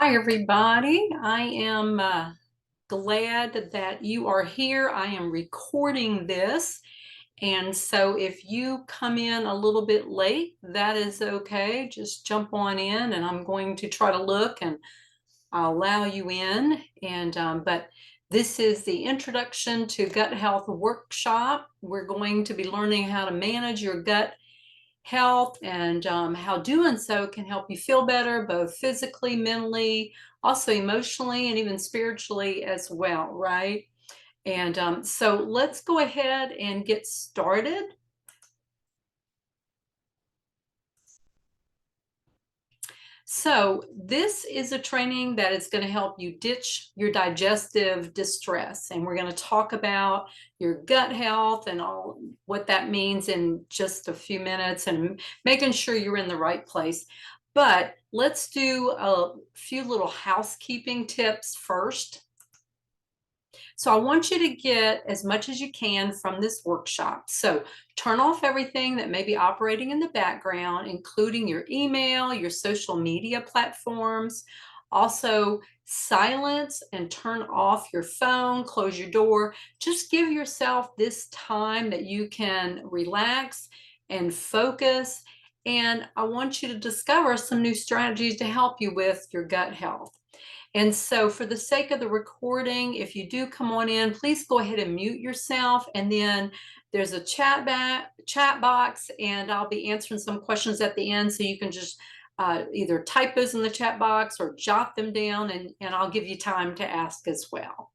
Hi, everybody. I am glad that you are here. I am recording this. And so if you come in a little bit late, that is okay. Just jump on in and I'm going to try to look and I'll allow you in. But this is the Introduction to Gut Health workshop. We're going to be learning how to manage your gut health and how doing so can help you feel better, both physically, mentally, also emotionally, and even spiritually as well, right? So let's go ahead and get started. So this is a training that is going to help you ditch your digestive distress. And we're going to talk about your gut health and all what that means in just a few minutes and making sure you're in the right place. But let's do a few little housekeeping tips first. So I want you to get as much as you can from this workshop. So turn off everything that may be operating in the background, including your email, your social media platforms. Also, silence and turn off your phone, close your door. Just give yourself this time that you can relax and focus. And I want you to discover some new strategies to help you with your gut health. And so for the sake of the recording, if you do come on in, please go ahead and mute yourself. And then there's a chat box, and I'll be answering some questions at the end. So you can just either type those in the chat box or jot them down, and I'll give you time to ask as well.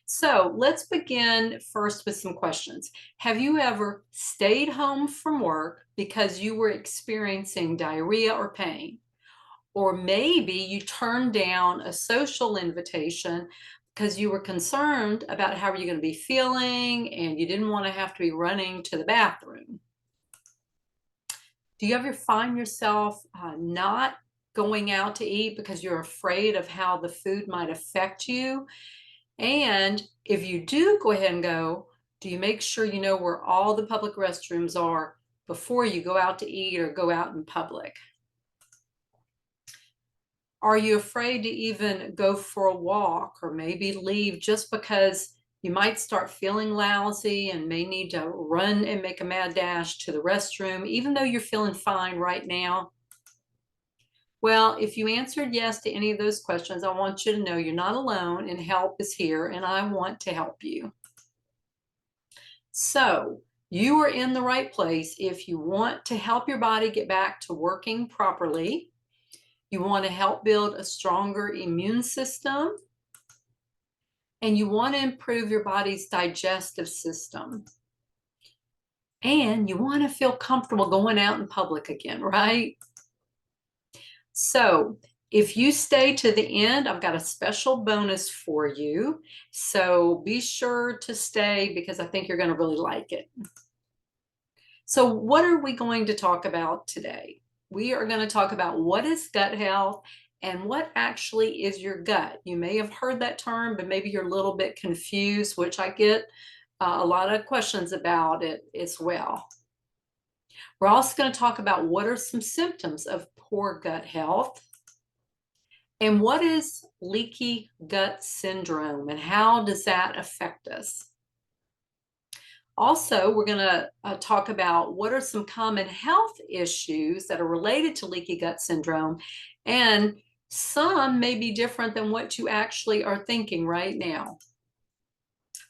So let's begin first with some questions. Have you ever stayed home from work because you were experiencing diarrhea or pain? Or maybe you turned down a social invitation because you were concerned about how you're going to be feeling and you didn't want to have to be running to the bathroom. Do you ever find yourself not going out to eat because you're afraid of how the food might affect you? And if you do go ahead and go, do you make sure you know where all the public restrooms are before you go out to eat or go out in public? Are you afraid to even go for a walk or maybe leave just because you might start feeling lousy and may need to run and make a mad dash to the restroom, even though you're feeling fine right now? Well, if you answered yes to any of those questions, I want you to know you're not alone and help is here, and I want to help you. So, you are in the right place if you want to help your body get back to working properly. You want to help build a stronger immune system, and you want to improve your body's digestive system. And you want to feel comfortable going out in public again, right? So if you stay to the end, I've got a special bonus for you. So be sure to stay because I think you're going to really like it. So what are we going to talk about today? We are going to talk about what is gut health and what actually is your gut. You may have heard that term, but maybe you're a little bit confused, which I get a lot of questions about it as well. We're also going to talk about what are some symptoms of poor gut health and what is leaky gut syndrome and how does that affect us. Also, we're going to talk about what are some common health issues that are related to leaky gut syndrome, and some may be different than what you actually are thinking right now.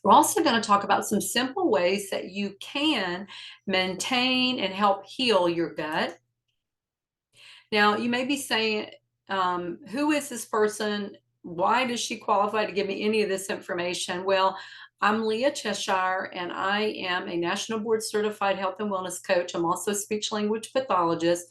We're also going to talk about some simple ways that you can maintain and help heal your gut. Now, you may be saying, who is this person? Why does she qualify to give me any of this information? Well, I'm Leah Cheshire, and I am a National Board Certified Health and Wellness Coach. I'm also a speech language pathologist.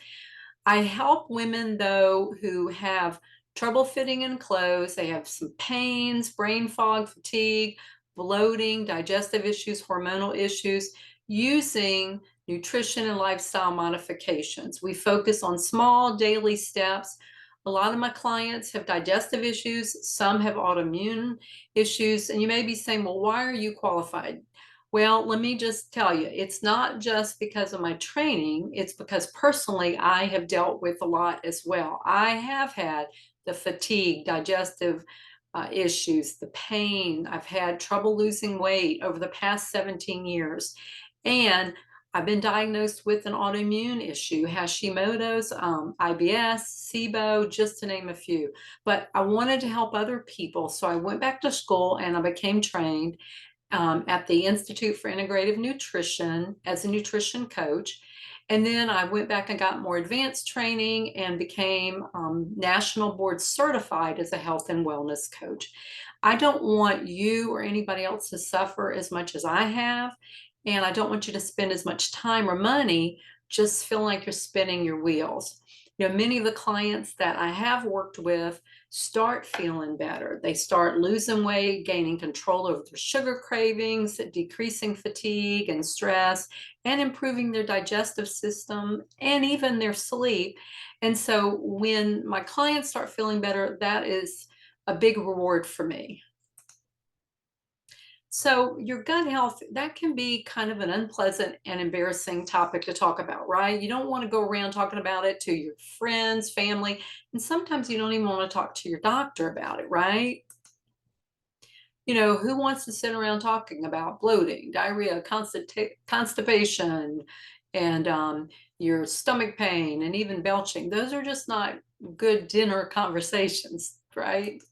I help women, though, who have trouble fitting in clothes. They have some pains, brain fog, fatigue, bloating, digestive issues, hormonal issues, using nutrition and lifestyle modifications. We focus on small daily steps. A lot of my clients have digestive issues, some have autoimmune issues, and you may be saying, well, why are you qualified? Well, let me just tell you, it's not just because of my training, it's because personally I have dealt with a lot as well. I have had the fatigue, digestive issues, the pain. I've had trouble losing weight over the past 17 years. And I've been diagnosed with an autoimmune issue, Hashimoto's, IBS, SIBO, just to name a few. But I wanted to help other people. So I went back to school and I became trained at the Institute for Integrative Nutrition as a nutrition coach. And then I went back and got more advanced training and became national board certified as a health and wellness coach. I don't want you or anybody else to suffer as much as I have. And I don't want you to spend as much time or money just feeling like you're spinning your wheels. You know, many of the clients that I have worked with start feeling better. They start losing weight, gaining control over their sugar cravings, decreasing fatigue and stress, and improving their digestive system and even their sleep. And so when my clients start feeling better, that is a big reward for me. So your gut health, that can be kind of an unpleasant and embarrassing topic to talk about, right? You don't want to go around talking about it to your friends, family, and sometimes you don't even want to talk to your doctor about it, right? You know, who wants to sit around talking about bloating, diarrhea, constipation, and your stomach pain, and even belching? Those are just not good dinner conversations, right?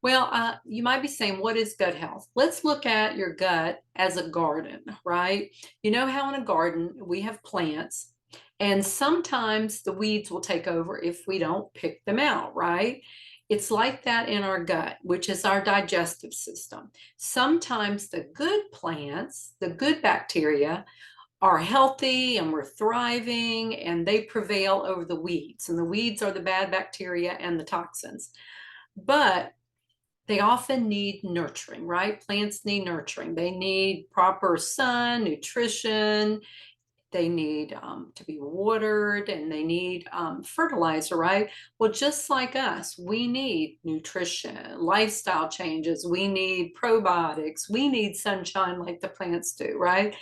Well, you might be saying, what is gut health? Let's look at your gut as a garden, right? You know how in a garden we have plants, and sometimes the weeds will take over if we don't pick them out, right? It's like that in our gut, which is our digestive system. Sometimes the good plants, the good bacteria, are healthy and we're thriving and they prevail over the weeds. And the weeds are the bad bacteria and the toxins. But they often need nurturing, right? Plants need nurturing. They need proper sun, nutrition. They need to be watered and they need fertilizer, right? Well, just like us, we need nutrition, lifestyle changes. We need probiotics. We need sunshine like the plants do, right?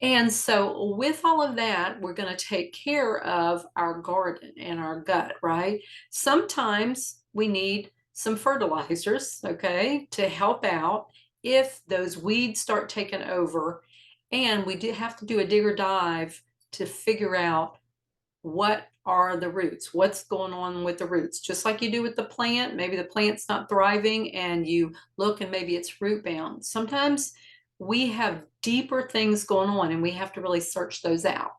And so, with all of that, we're going to take care of our garden and our gut, right? Sometimes we need some fertilizers, okay, to help out if those weeds start taking over. And we do have to do a digger dive to figure out what are the roots, what's going on with the roots, just like you do with the plant. Maybe the plant's not thriving and you look and maybe it's root bound. Sometimes we have deeper things going on and we have to really search those out.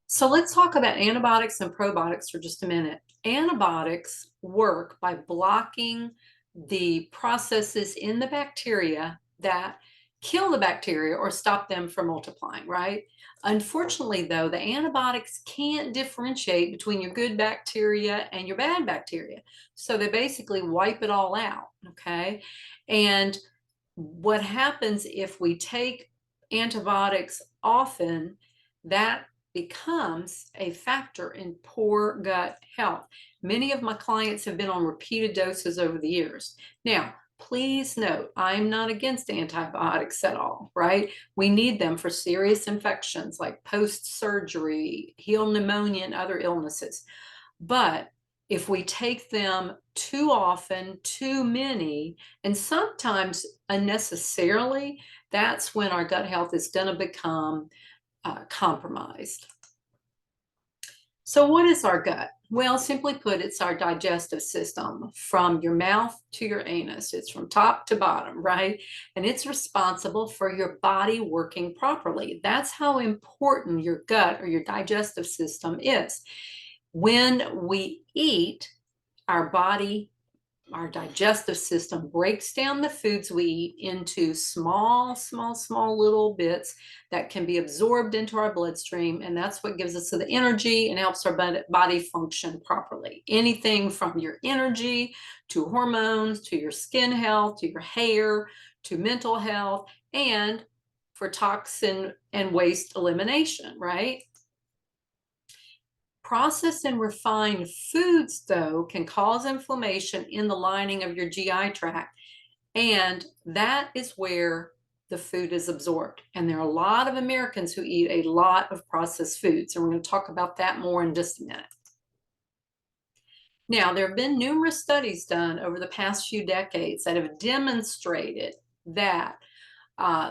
So let's talk about antibiotics and probiotics for just a minute. Antibiotics work by blocking the processes in the bacteria that kill the bacteria or stop them from multiplying, right? Unfortunately, though, the antibiotics can't differentiate between your good bacteria and your bad bacteria. So they basically wipe it all out, okay? And what happens if we take antibiotics often, that becomes a factor in poor gut health. Many of my clients have been on repeated doses over the years. Now, please note, I'm not against antibiotics at all, right? We need them for serious infections like post-surgery, heel pneumonia, and other illnesses. But if we take them too often, too many, and sometimes unnecessarily, that's when our gut health is going to become compromised. So, what is our gut? Well, simply put, it's our digestive system from your mouth to your anus. It's from top to bottom, right? And it's responsible for your body working properly. That's how important your gut or your digestive system is. When we eat, our body, our digestive system breaks down the foods we eat into small little bits that can be absorbed into our bloodstream. And that's what gives us the energy and helps our body function properly. Anything from your energy to hormones, to your skin health, to your hair, to mental health, and for toxin and waste elimination, right? Processed and refined foods, though, can cause inflammation in the lining of your GI tract. And that is where the food is absorbed. And there are a lot of Americans who eat a lot of processed foods. And we're going to talk about that more in just a minute. Now, there have been numerous studies done over the past few decades that have demonstrated that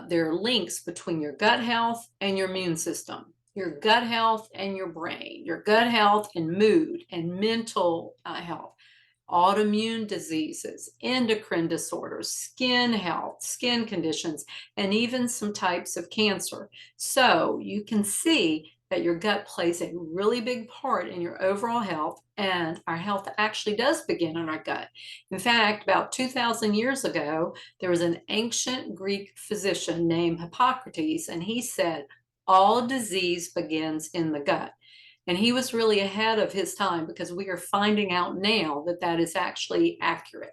there are links between your gut health and your immune system, your gut health and your brain, your gut health and mood and mental health, autoimmune diseases, endocrine disorders, skin health, skin conditions, and even some types of cancer. So you can see that your gut plays a really big part in your overall health, and our health actually does begin in our gut. In fact, about 2,000 years ago, there was an ancient Greek physician named Hippocrates, and he said, all disease begins in the gut. And he was really ahead of his time because we are finding out now that that is actually accurate.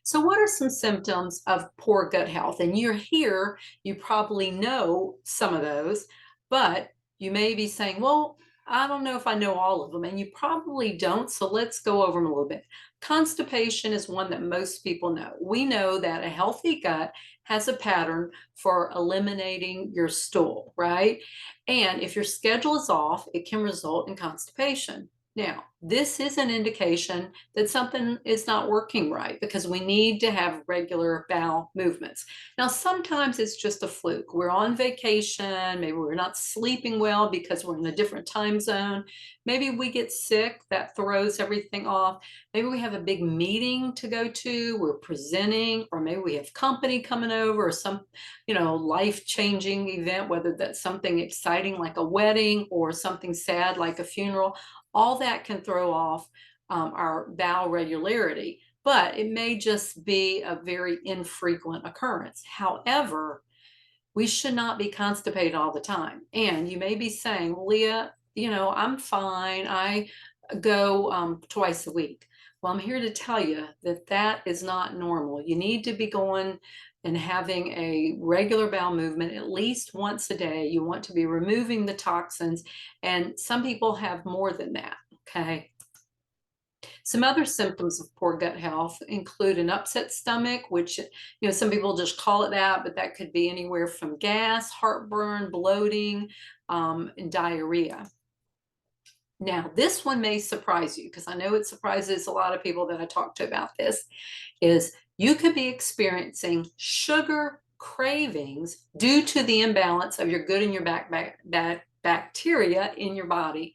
So what are some symptoms of poor gut health? And you're here, you probably know some of those, but you may be saying, well, I don't know if I know all of them, and you probably don't. So let's go over them a little bit. Constipation is one that most people know. We know that a healthy gut has a pattern for eliminating your stool, right? And if your schedule is off, it can result in constipation. Now, this is an indication that something is not working right because we need to have regular bowel movements. Now, sometimes it's just a fluke. We're on vacation, maybe we're not sleeping well because we're in a different time zone. Maybe we get sick, that throws everything off. Maybe we have a big meeting to go to, we're presenting, or maybe we have company coming over or some, life-changing event, whether that's something exciting like a wedding or something sad like a funeral. All that can throw off our bowel regularity, but it may just be a very infrequent occurrence. However, we should not be constipated all the time. And you may be saying, well, Leah, I'm fine. I go twice a week. Well, I'm here to tell you that that is not normal. You need to be going and having a regular bowel movement at least once a day. You want to be removing the toxins, and some people have more than that, okay? Some other symptoms of poor gut health include an upset stomach, which, some people just call it that, but that could be anywhere from gas, heartburn, bloating, and diarrhea. Now, this one may surprise you because I know it surprises a lot of people that I talk to about this, is you could be experiencing sugar cravings due to the imbalance of your good and your bad bacteria in your body.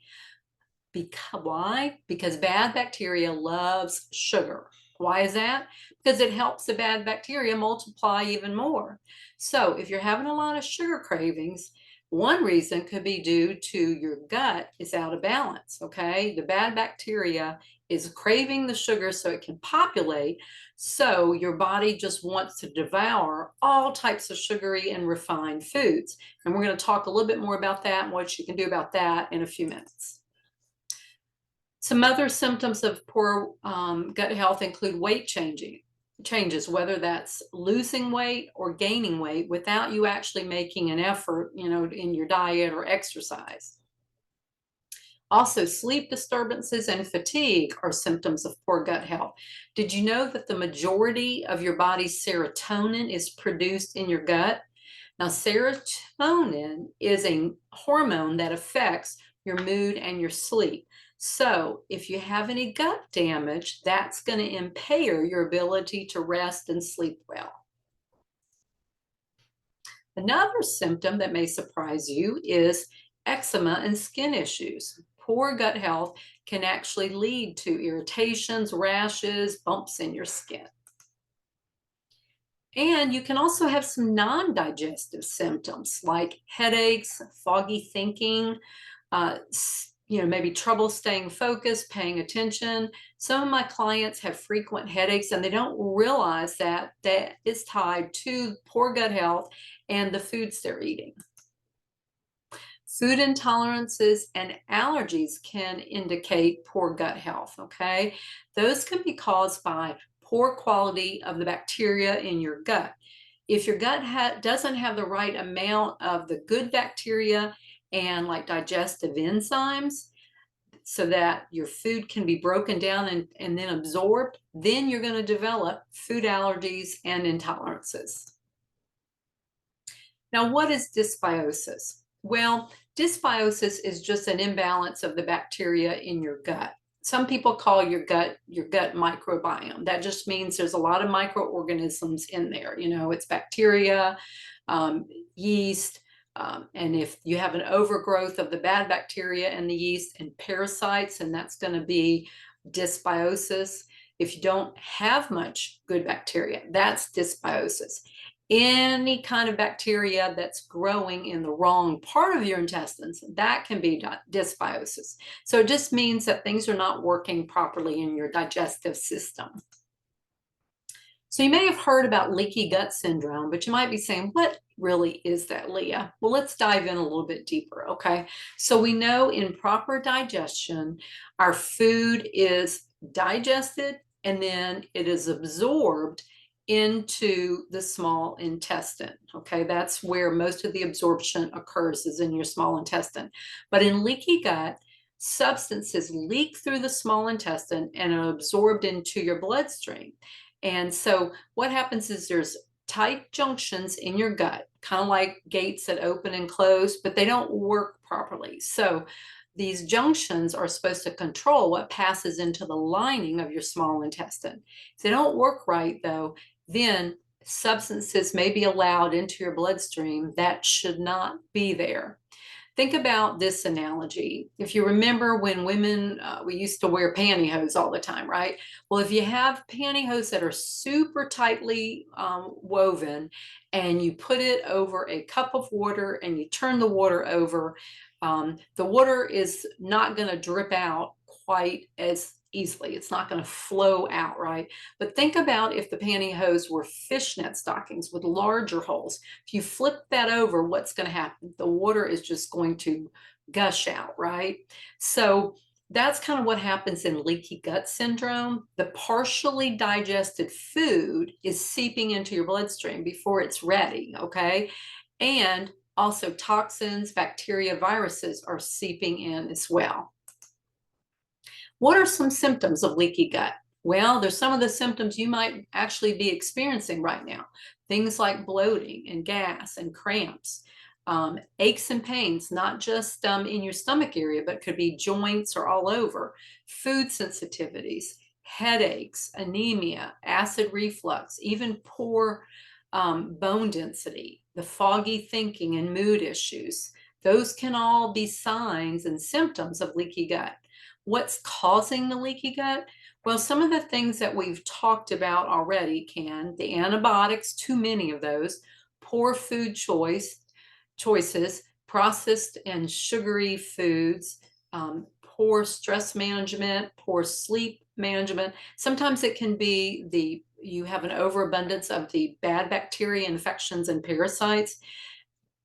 Why? Because bad bacteria loves sugar. Why is that? Because it helps the bad bacteria multiply even more. So if you're having a lot of sugar cravings, one reason could be due to your gut is out of balance, okay? The bad bacteria is craving the sugar so it can populate, so your body just wants to devour all types of sugary and refined foods. And we're going to talk a little bit more about that and what you can do about that in a few minutes. Some other symptoms of poor gut health include weight changes, whether that's losing weight or gaining weight without you actually making an effort, in your diet or exercise. Also, sleep disturbances and fatigue are symptoms of poor gut health. Did you know that the majority of your body's serotonin is produced in your gut? Now, serotonin is a hormone that affects your mood and your sleep. So if you have any gut damage, that's going to impair your ability to rest and sleep well. Another symptom that may surprise you is eczema and skin issues. Poor gut health can actually lead to irritations, rashes, bumps in your skin. And you can also have some non-digestive symptoms like headaches, foggy thinking, maybe trouble staying focused, paying attention. Some of my clients have frequent headaches and they don't realize that that is tied to poor gut health and the foods they're eating. Food intolerances and allergies can indicate poor gut health, okay? Those can be caused by poor quality of the bacteria in your gut. If your gut doesn't have the right amount of the good bacteria and like digestive enzymes, so that your food can be broken down and then absorbed, then you're going to develop food allergies and intolerances. Now, what is dysbiosis? Well, dysbiosis is just an imbalance of the bacteria in your gut. Some people call your gut microbiome. That just means there's a lot of microorganisms in there. You know, it's bacteria, yeast, and if you have an overgrowth of the bad bacteria and the yeast and parasites, and that's going to be dysbiosis. If you don't have much good bacteria, that's dysbiosis. Any kind of bacteria that's growing in the wrong part of your intestines, that can be dysbiosis. So it just means that things are not working properly in your digestive system. So you may have heard about leaky gut syndrome, but you might be saying, what really is that, Leah? Well, let's dive in a little bit deeper, okay? So we know in proper digestion, our food is digested and then it is absorbed into the small intestine, okay? That's where most of the absorption occurs, is in your small intestine. But in leaky gut, substances leak through the small intestine and are absorbed into your bloodstream. And so what happens is there's tight junctions in your gut, kind of like gates that open and close, but they don't work properly. So these junctions are supposed to control what passes into the lining of your small intestine. If they don't work right, though, then substances may be allowed into your bloodstream that should not be there. Think about this analogy. If you remember when women, we used to wear pantyhose all the time, right? Well, if you have pantyhose that are super tightly woven and you put it over a cup of water and you turn the water over, the water is not going to drip out quite as easily. It's not going to flow out, right? But think about if the pantyhose were fishnet stockings with larger holes. If you flip that over, what's going to happen? The water is just going to gush out, right? So that's kind of what happens in leaky gut syndrome. The partially digested food is seeping into your bloodstream before it's ready, okay? And also toxins, bacteria, viruses are seeping in as well. What are some symptoms of leaky gut? Well, there's some of the symptoms you might actually be experiencing right now. Things like bloating and gas and cramps, aches and pains, not just in your stomach area, but could be joints or all over, food sensitivities, headaches, anemia, acid reflux, even poor bone density, the foggy thinking and mood issues. Those can all be signs and symptoms of leaky gut. What's causing the leaky gut? Well, some of the things that we've talked about already the antibiotics, too many of those, poor food choices, processed and sugary foods, poor stress management, poor sleep management. Sometimes it can be you have an overabundance of the bad bacteria, infections, and parasites.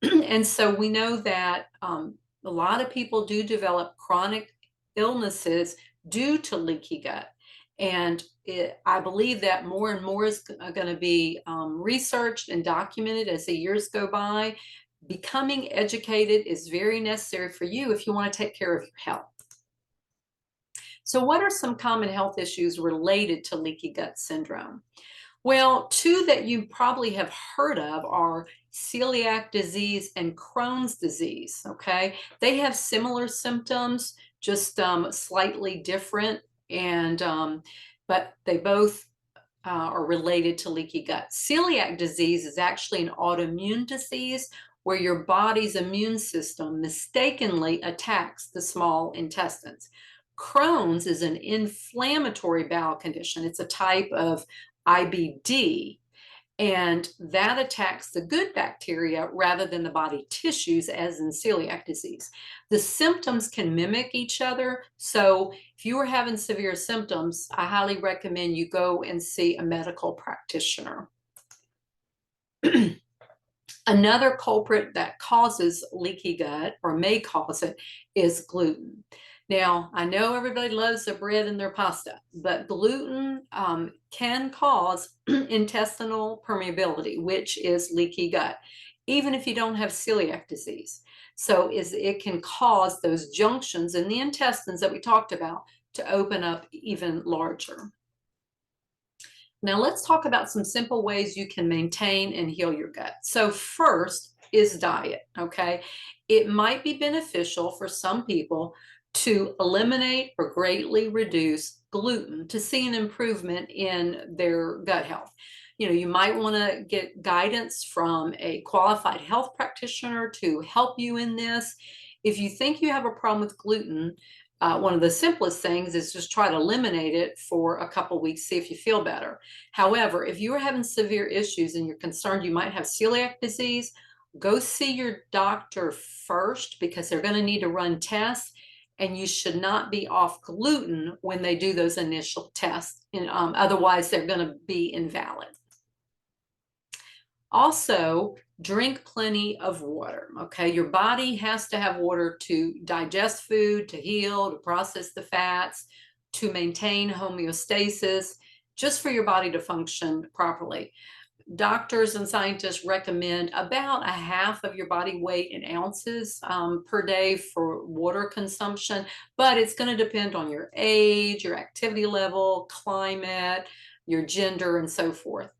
And so we know that a lot of people do develop chronic illnesses due to leaky gut. And I believe that more and more is going to be researched and documented as the years go by. Becoming educated is very necessary for you if you want to take care of your health. So what are some common health issues related to leaky gut syndrome? Well, two that you probably have heard of are celiac disease and Crohn's disease, okay? They have similar symptoms, just slightly different, and but they both are related to leaky gut. Celiac disease is actually an autoimmune disease where your body's immune system mistakenly attacks the small intestines. Crohn's is an inflammatory bowel condition. It's a type of IBD, and that attacks the good bacteria rather than the body tissues, as in celiac disease. The symptoms can mimic each other, so if you are having severe symptoms, I highly recommend you go and see a medical practitioner. Another culprit that causes leaky gut, or may cause it, is gluten. Now, I know everybody loves their bread and their pasta, but gluten can cause intestinal permeability, which is leaky gut, even if you don't have celiac disease. So it can cause those junctions in the intestines that we talked about to open up even larger. Now let's talk about some simple ways you can maintain and heal your gut. So first is diet, okay? It might be beneficial for some people to eliminate or greatly reduce gluten to see an improvement in their gut health. You might want to get guidance from a qualified health practitioner to help you in this. If you think you have a problem with gluten, one of the simplest things is just try to eliminate it for a couple weeks, see if you feel better. However, if you are having severe issues and you're concerned you might have celiac disease, go see your doctor first because they're going to need to run tests, and you should not be off gluten when they do those initial tests. Otherwise, they're going to be invalid. Also, drink plenty of water, okay? Your body has to have water to digest food, to heal, to process the fats, to maintain homeostasis, just for your body to function properly. Doctors and scientists recommend about a half of your body weight in ounces per day for water consumption, but it's going to depend on your age, your activity level, climate, your gender, and so forth.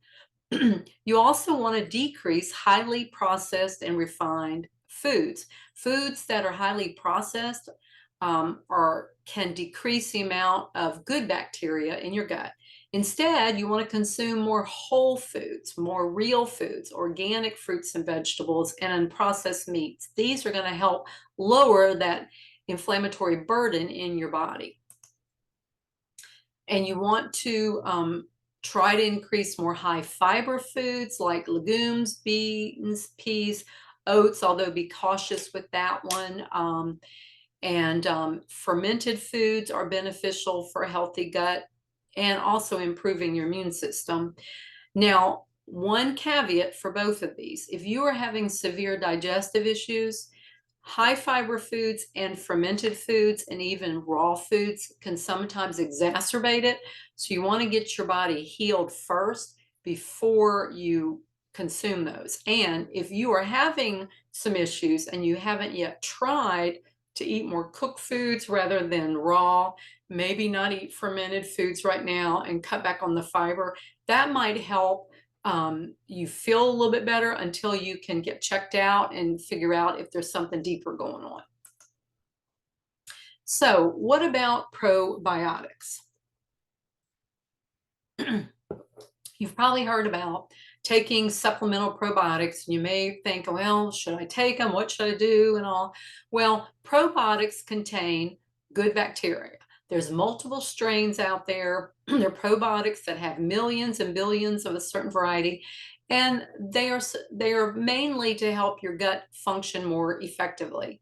You also want to decrease highly processed and refined foods. Foods that are highly processed can decrease the amount of good bacteria in your gut. Instead, you want to consume more whole foods, more real foods, organic fruits and vegetables, and unprocessed meats. These are going to help lower that inflammatory burden in your body. And you want to try to increase more high fiber foods like legumes, beans, peas, oats, although be cautious with that one. Fermented foods are beneficial for a healthy gut and also improving your immune system. Now, one caveat for both of these, if you are having severe digestive issues, high fiber foods and fermented foods and even raw foods can sometimes exacerbate it. So you want to get your body healed first before you consume those. And if you are having some issues and you haven't yet tried to eat more cooked foods rather than raw, maybe not eat fermented foods right now and cut back on the fiber, that might help you feel a little bit better until you can get checked out and figure out if there's something deeper going on. So what about probiotics? You've probably heard about taking supplemental probiotics. You may think, well, should I take them? What should I do and all? Well, probiotics contain good bacteria. There's multiple strains out there. They're probiotics that have millions and billions of a certain variety, and they are mainly to help your gut function more effectively.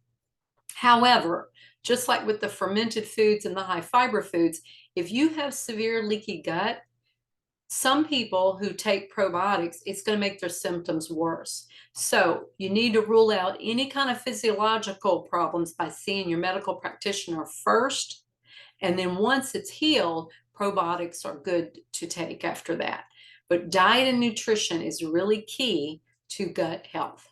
However, just like with the fermented foods and the high fiber foods, if you have severe leaky gut, some people who take probiotics, it's going to make their symptoms worse. So you need to rule out any kind of physiological problems by seeing your medical practitioner first. And then once it's healed, probiotics are good to take after that. But diet and nutrition is really key to gut health.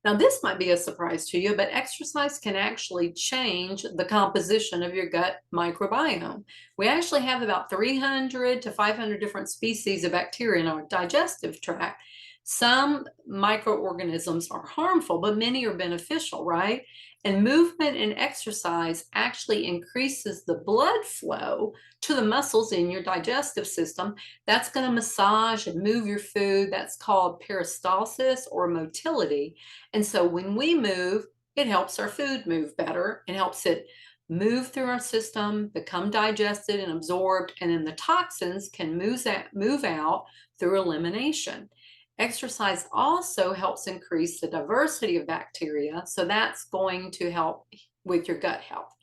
Now, this might be a surprise to you, but exercise can actually change the composition of your gut microbiome. We actually have about 300 to 500 different species of bacteria in our digestive tract. Some microorganisms are harmful, but many are beneficial, right? And movement and exercise actually increases the blood flow to the muscles in your digestive system. That's going to massage and move your food. That's called peristalsis or motility. And so when we move, it helps our food move better. It helps it move through our system, become digested and absorbed, and then the toxins can move out through elimination. Exercise also helps increase the diversity of bacteria, so that's going to help with your gut health.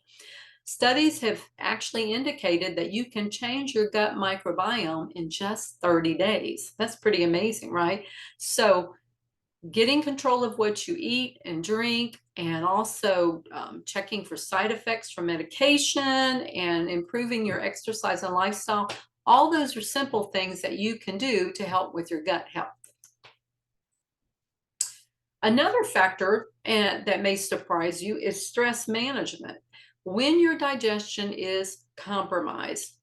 Studies have actually indicated that you can change your gut microbiome in just 30 days. That's pretty amazing, right? So getting control of what you eat and drink, and also checking for side effects from medication and improving your exercise and lifestyle, all those are simple things that you can do to help with your gut health. Another factor that may surprise you is stress management. When your digestion is compromised,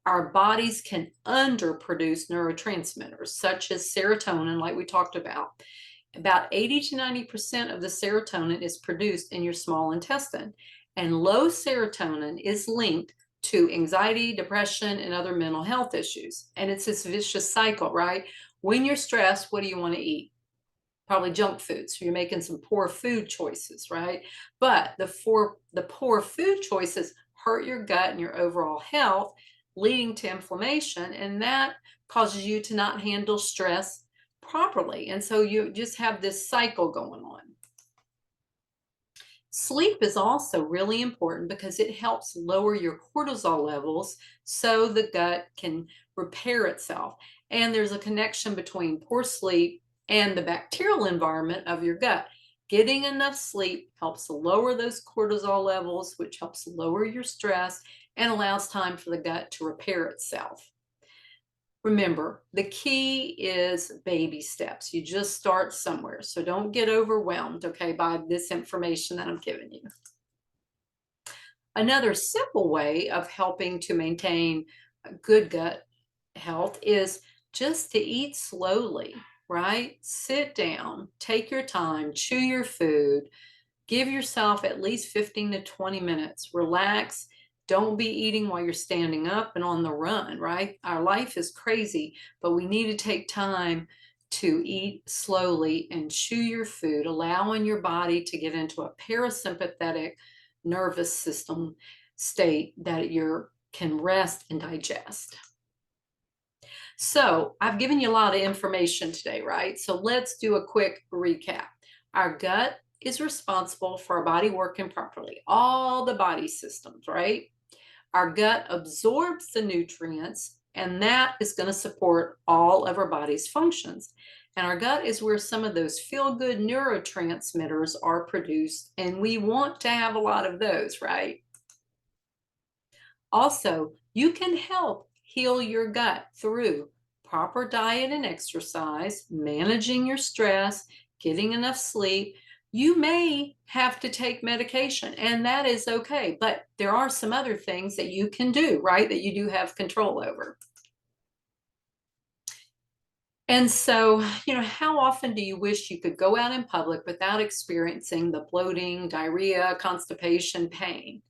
our bodies can underproduce neurotransmitters such as serotonin, like we talked about. About 80 to 90% of the serotonin is produced in your small intestine, and low serotonin is linked to anxiety, depression, and other mental health issues. And it's this vicious cycle, right? When you're stressed, what do you want to eat? Probably junk food. So you're making some poor food choices, right? But the poor food choices hurt your gut and your overall health, leading to inflammation, and that causes you to not handle stress properly. And so you just have this cycle going on. Sleep is also really important because it helps lower your cortisol levels so the gut can repair itself. And there's a connection between poor sleep and the bacterial environment of your gut. Getting enough sleep helps lower those cortisol levels, which helps lower your stress and allows time for the gut to repair itself. Remember, the key is baby steps. You just start somewhere. So don't get overwhelmed, okay, by this information that I'm giving you. Another simple way of helping to maintain a good gut health is just to eat slowly, right? Sit down, take your time, chew your food, give yourself at least 15 to 20 minutes. Relax. Don't be eating while you're standing up and on the run, right? Our life is crazy, but we need to take time to eat slowly and chew your food, allowing your body to get into a parasympathetic nervous system state that you can rest and digest. So I've given you a lot of information today, right? So let's do a quick recap. Our gut is responsible for our body working properly, all the body systems, right? Our gut absorbs the nutrients, and that is going to support all of our body's functions. And our gut is where some of those feel-good neurotransmitters are produced, and we want to have a lot of those, right? Also, you can help heal your gut through proper diet and exercise, managing your stress, getting enough sleep. You may have to take medication, and that is okay, but there are some other things that you can do, right, that you do have control over. And so, how often do you wish you could go out in public without experiencing the bloating, diarrhea, constipation, pain?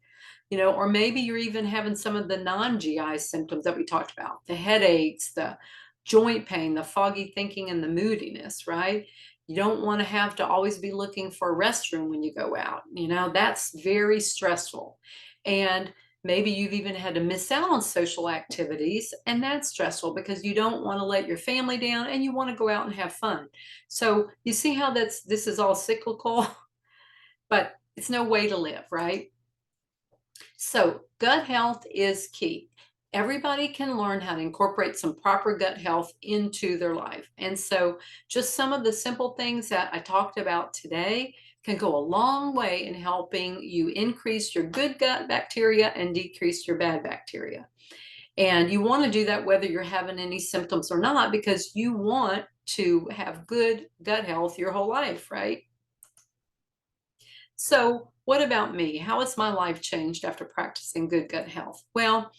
Or maybe you're even having some of the non-GI symptoms that we talked about, the headaches, the joint pain, the foggy thinking, and the moodiness, right? You don't want to have to always be looking for a restroom when you go out. That's very stressful. And maybe you've even had to miss out on social activities, and that's stressful because you don't want to let your family down and you want to go out and have fun. So you see how this is all cyclical, but it's no way to live, right? So gut health is key. Everybody can learn how to incorporate some proper gut health into their life. And so just some of the simple things that I talked about today can go a long way in helping you increase your good gut bacteria and decrease your bad bacteria. And you want to do that whether you're having any symptoms or not, because you want to have good gut health your whole life, right? So, what about me? How has my life changed after practicing good gut health? Well,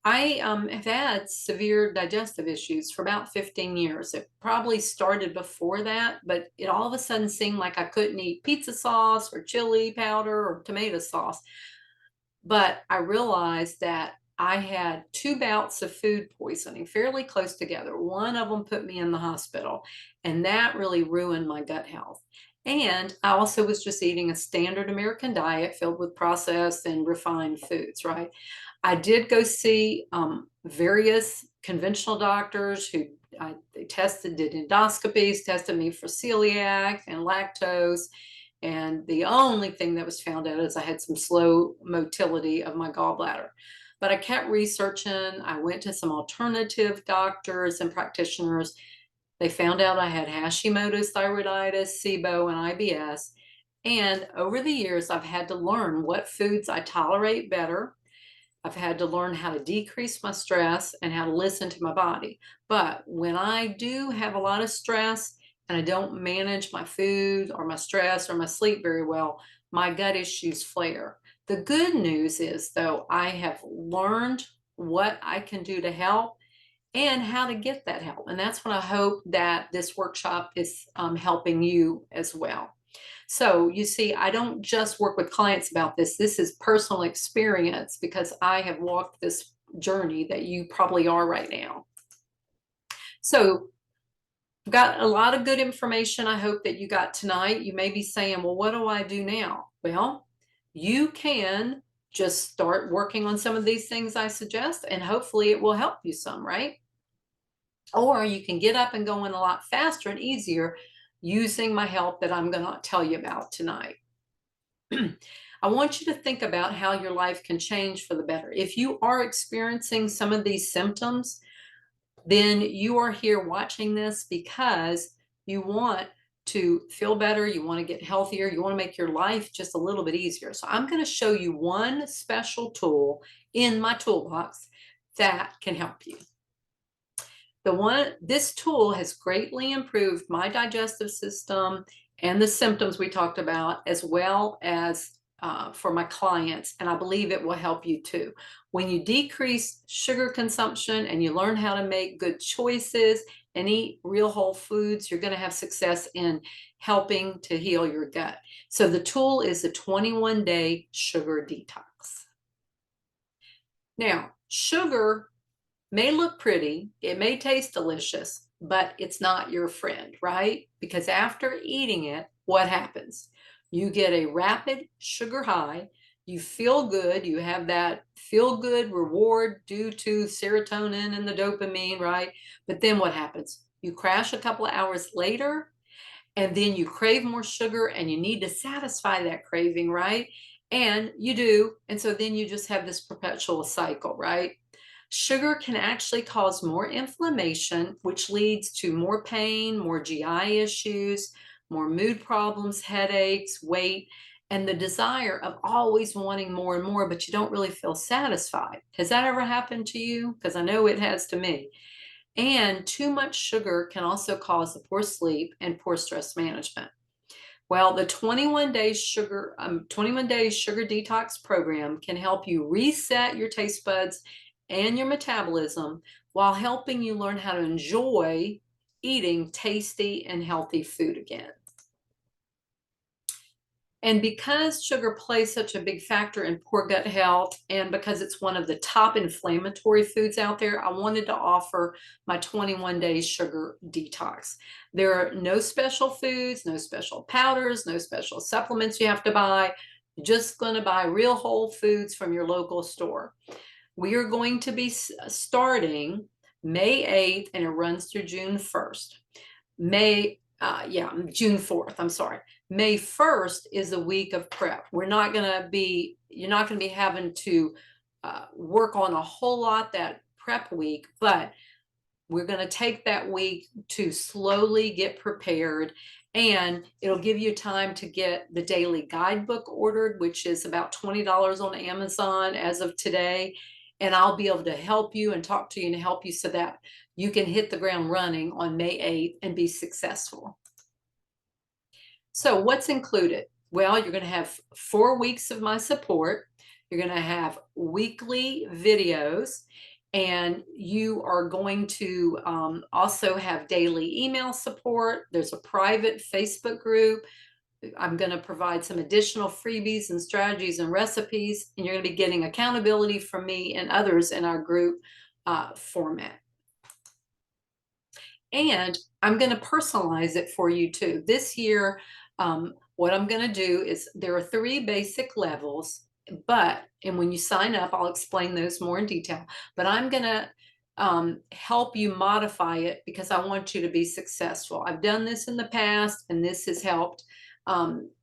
I have had severe digestive issues for about 15 years. It probably started before that, but it all of a sudden seemed like I couldn't eat pizza sauce or chili powder or tomato sauce. But I realized that I had two bouts of food poisoning fairly close together. One of them put me in the hospital, and that really ruined my gut health. And I also was just eating a standard American diet filled with processed and refined foods, right? I did go see various conventional doctors who they did endoscopies, tested me for celiac and lactose, and the only thing that was found out is I had some slow motility of my gallbladder. But I kept researching. I went to some alternative doctors and practitioners. They found out I had Hashimoto's thyroiditis, SIBO, and IBS. And over the years, I've had to learn what foods I tolerate better. I've had to learn how to decrease my stress and how to listen to my body. But when I do have a lot of stress, and I don't manage my food or my stress or my sleep very well, my gut issues flare. The good news is, though, I have learned what I can do to help and how to get that help. And that's what I hope that this workshop is helping you as well. So you see, I don't just work with clients about this. This is personal experience because I have walked this journey that you probably are right now. So I've got a lot of good information I hope that you got tonight. You may be saying, well, what do I do now? Well, you can just start working on some of these things I suggest, and hopefully it will help you some, right? Or you can get up and going a lot faster and easier using my help that I'm going to tell you about tonight. I want you to think about how your life can change for the better. If you are experiencing some of these symptoms, then you are here watching this because you want to feel better, you want to get healthier, you want to make your life just a little bit easier. So I'm going to show you one special tool in my toolbox that can help you. This tool has greatly improved my digestive system and the symptoms we talked about, as well as for my clients, and I believe it will help you too. When you decrease sugar consumption and you learn how to make good choices and eat real whole foods, you're going to have success in helping to heal your gut. So the tool is the 21-day sugar detox. Now, sugar may look pretty, it may taste delicious, but it's not your friend, right? Because after eating it, what happens? You get a rapid sugar high, you feel good, you have that feel good reward due to serotonin and the dopamine, right? But then what happens? You crash a couple of hours later, and then you crave more sugar and you need to satisfy that craving, right? And you do. And so then you just have this perpetual cycle, right? Sugar can actually cause more inflammation, which leads to more pain, more GI issues, more mood problems, headaches, weight, and the desire of always wanting more and more, but you don't really feel satisfied. Has that ever happened to you? Because I know it has to me. And too much sugar can also cause the poor sleep and poor stress management. Well, the 21 days sugar detox program can help you reset your taste buds and your metabolism while helping you learn how to enjoy eating tasty and healthy food again. And because sugar plays such a big factor in poor gut health, and because it's one of the top inflammatory foods out there, I wanted to offer my 21 days sugar detox. There are no special foods, no special powders, no special supplements you have to buy. You're just going to buy real whole foods from your local store. We are going to be starting May 8th, and it runs through June 1st. June 4th, I'm sorry. May 1st is a week of prep. You're not going to be having to work on a whole lot that prep week, but we're going to take that week to slowly get prepared, and it'll give you time to get the daily guidebook ordered, which is about $20 on Amazon as of today. And I'll be able to help you and talk to you and help you so that you can hit the ground running on May 8th and be successful. So what's included? Well, you're going to have 4 weeks of my support. You're going to have weekly videos, and you are going to also have daily email support. There's a private Facebook group. I'm going to provide some additional freebies and strategies and recipes, and you're going to be getting accountability from me and others in our group format. And I'm going to personalize it for you too. This year, what I'm going to do is there are 3 basic levels, and when you sign up, I'll explain those more in detail, but I'm going to help you modify it because I want you to be successful. I've done this in the past, and this has helped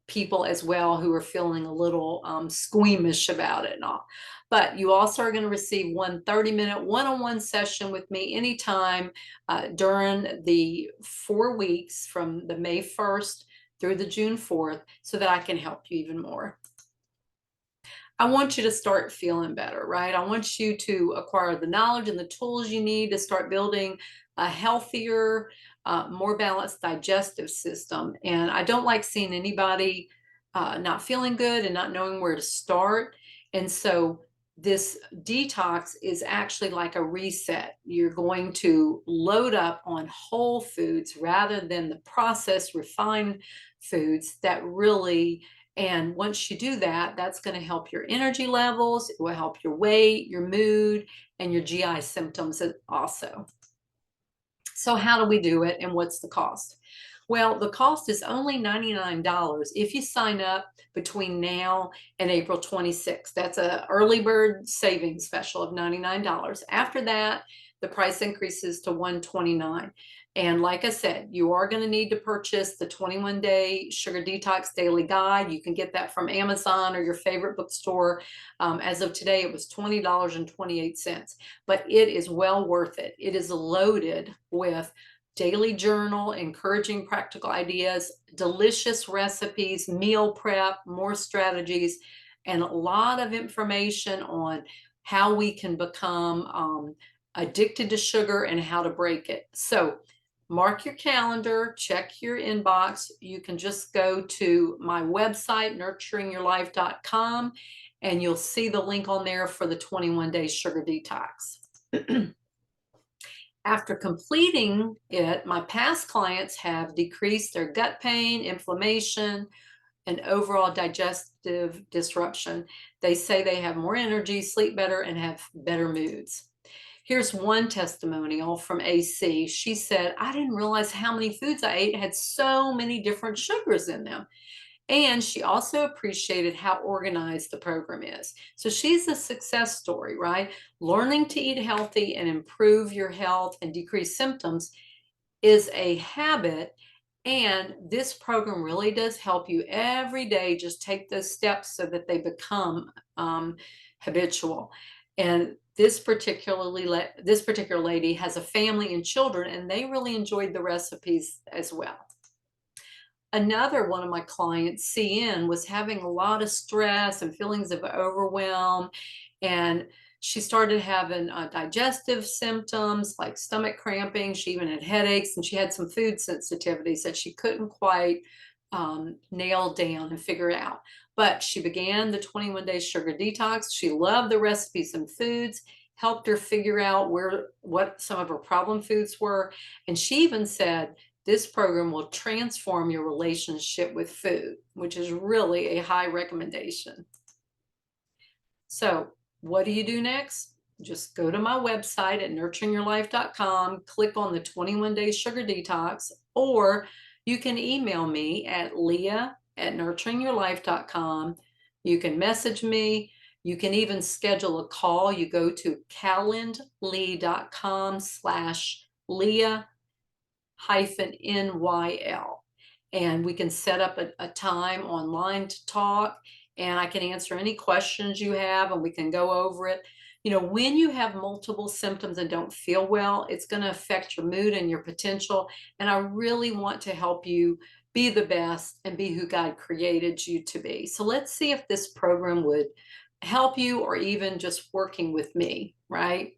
people as well who are feeling a little squeamish about it and all. But you also are going to receive one 30-minute one-on-one session with me anytime during the 4 weeks from the May 1st through the June 4th so that I can help you even more. I want you to start feeling better, right? I want you to acquire the knowledge and the tools you need to start building a healthier, more balanced digestive system. And I don't like seeing anybody not feeling good and not knowing where to start. And so this detox is actually like a reset. You're going to load up on whole foods rather than the processed, refined foods that really, and once you do that, that's going to help your energy levels, it will help your weight, your mood, and your GI symptoms also. So how do we do it and what's the cost? Well, the cost is only $99 if you sign up between now and April 26th. That's a early bird savings special of $99. After that, the price increases to $129. And like I said, you are going to need to purchase the 21-day sugar detox daily guide. You can get that from Amazon or your favorite bookstore. As of today, it was $20.28, but it is well worth it. It is loaded with daily journal, encouraging practical ideas, delicious recipes, meal prep, more strategies, and a lot of information on how we can become addicted to sugar and how to break it. So mark your calendar, check your inbox. You can just go to my website, nurturingyourlife.com, and you'll see the link on there for the 21-day sugar detox. After completing it, my past clients have decreased their gut pain, inflammation, and overall digestive disruption. They say they have more energy, sleep better, and have better moods. Here's one testimonial from AC. She said, I didn't realize how many foods I ate had so many different sugars in them. And she also appreciated how organized the program is. So she's a success story, right? Learning to eat healthy and improve your health and decrease symptoms is a habit. And this program really does help you every day. Just take those steps so that they become habitual. And this particular lady has a family and children, and they really enjoyed the recipes as well. Another one of my clients, CN, was having a lot of stress and feelings of overwhelm, and she started having digestive symptoms like stomach cramping. She even had headaches, and she had some food sensitivities that she couldn't quite nail down and figure out. But she began the 21-day sugar detox. She loved the recipes and foods, helped her figure out what some of her problem foods were, and she even said, this program will transform your relationship with food, which is really a high recommendation. So what do you do next? Just go to my website at nurturingyourlife.com, click on the 21-day sugar detox, or you can email me at leah@nurturingyourlife.com. You can message me. You can even schedule a call. You go to calendly.com/Leah -NYL, and we can set up a time online to talk, and I can answer any questions you have and we can go over it. You know, when you have multiple symptoms and don't feel well, it's going to affect your mood and your potential, and I really want to help you be the best and be who God created you to be. So let's see if this program would help you, or even just working with me, right?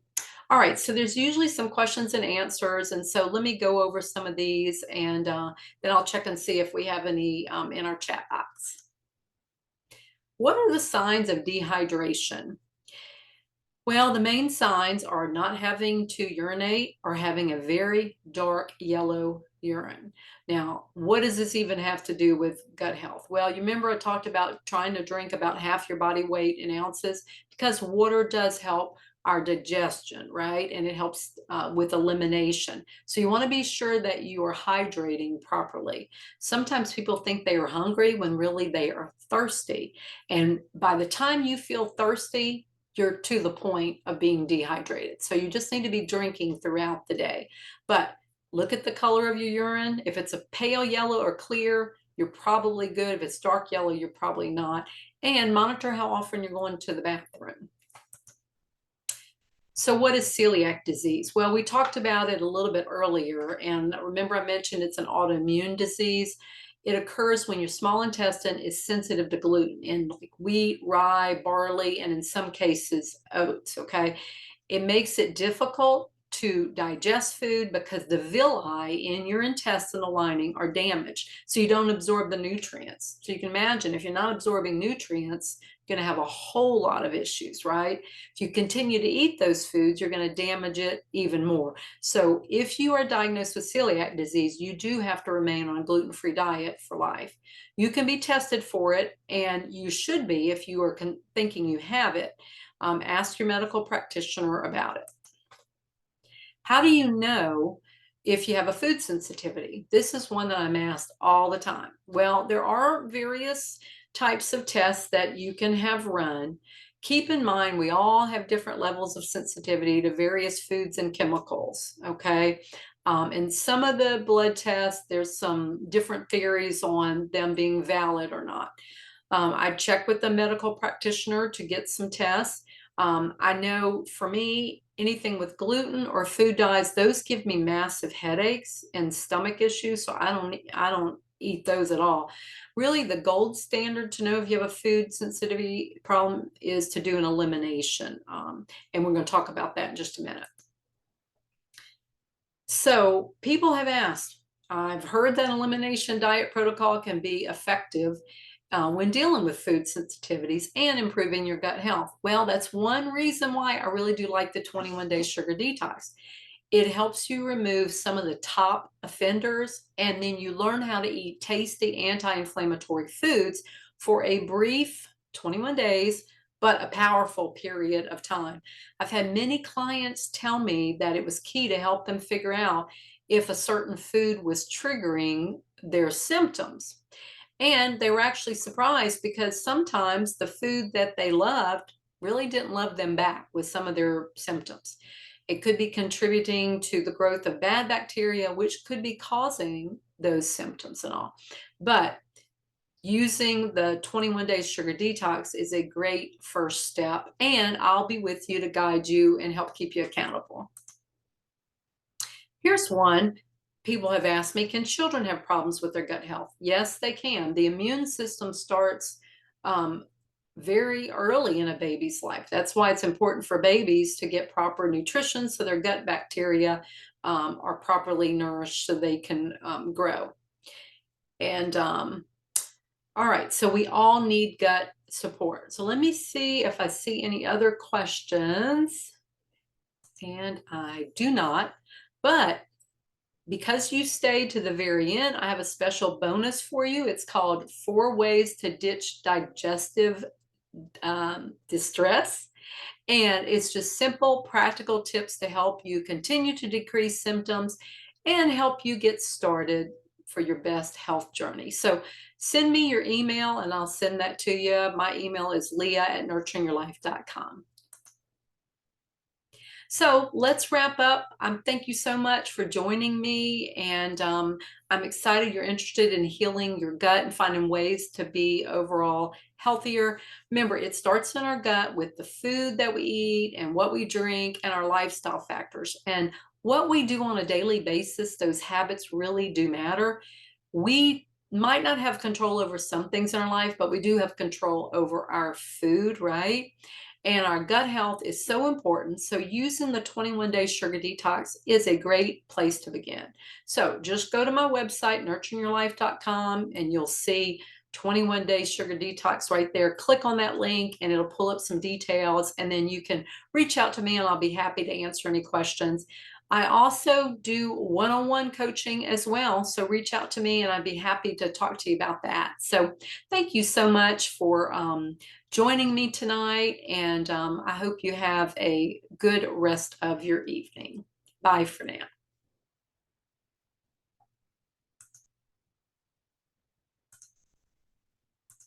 All right, so there's usually some questions and answers, and so let me go over some of these, and then I'll check and see if we have any in our chat box. What are the signs of dehydration? Well, the main signs are not having to urinate or having a very dark yellow urine. Now, what does this even have to do with gut health? Well, you remember I talked about trying to drink about half your body weight in ounces, because water does help our digestion, right? And it helps with elimination. So you want to be sure that you are hydrating properly. Sometimes people think they are hungry when really they are thirsty. And by the time you feel thirsty, you're to the point of being dehydrated. So you just need to be drinking throughout the day. But look at the color of your urine. If it's a pale yellow or clear, you're probably good. If it's dark yellow, you're probably not. And monitor how often you're going to the bathroom. So what is celiac disease? Well, we talked about it a little bit earlier, and remember I mentioned it's an autoimmune disease. It occurs when your small intestine is sensitive to gluten in like wheat, rye, barley, and in some cases oats, okay? It makes it difficult to digest food because the villi in your intestinal lining are damaged, so you don't absorb the nutrients. So you can imagine if you're not absorbing nutrients, you're going to have a whole lot of issues, right? If you continue to eat those foods, you're going to damage it even more. So if you are diagnosed with celiac disease, you do have to remain on a gluten-free diet for life. You can be tested for it, and you should be if you are thinking you have it. Ask your medical practitioner about it. How do you know if you have a food sensitivity? This is one that I'm asked all the time. Well, there are various types of tests that you can have run. Keep in mind, we all have different levels of sensitivity to various foods and chemicals, okay? And some of the blood tests, there's some different theories on them being valid or not. I check with the medical practitioner to get some tests. I know for me, anything with gluten or food dyes, those give me massive headaches and stomach issues, so I don't eat those at all. Really, the gold standard to know if you have a food sensitivity problem is to do an elimination, and we're going to talk about that in just a minute. So people have asked, I've heard that elimination diet protocol can be effective when dealing with food sensitivities and improving your gut health. Well, that's one reason why I really do like the 21-day sugar detox. It helps you remove some of the top offenders, and then you learn how to eat tasty anti-inflammatory foods for a brief 21 days, but a powerful period of time. I've had many clients tell me that it was key to help them figure out if a certain food was triggering their symptoms. And they were actually surprised because sometimes the food that they loved really didn't love them back with some of their symptoms. It could be contributing to the growth of bad bacteria, which could be causing those symptoms and all. But using the 21 days sugar detox is a great first step, and I'll be with you to guide you and help keep you accountable. Here's one. People have asked me, can children have problems with their gut health? Yes, they can. The immune system starts very early in a baby's life. That's why it's important for babies to get proper nutrition so their gut bacteria are properly nourished so they can grow. And all right, so we all need gut support. So let me see if I see any other questions. And I do not, but because you stayed to the very end, I have a special bonus for you. It's called 4 Ways to Ditch Digestive Distress. And it's just simple, practical tips to help you continue to decrease symptoms and help you get started for your best health journey. So send me your email and I'll send that to you. My email is leah@nurturingyourlife.com. So let's wrap up. Thank you so much for joining me. And I'm excited you're interested in healing your gut and finding ways to be overall healthier. Remember, it starts in our gut with the food that we eat and what we drink and our lifestyle factors. And what we do on a daily basis, those habits really do matter. We might not have control over some things in our life, but we do have control over our food, right? And our gut health is so important. So using the 21-day sugar detox is a great place to begin. So just go to my website, nurturingyourlife.com, and you'll see 21-day sugar detox right there. Click on that link and it'll pull up some details, and then you can reach out to me and I'll be happy to answer any questions. I also do one-on-one coaching as well. So reach out to me and I'd be happy to talk to you about that. So thank you so much for joining me tonight. And I hope you have a good rest of your evening. Bye for now.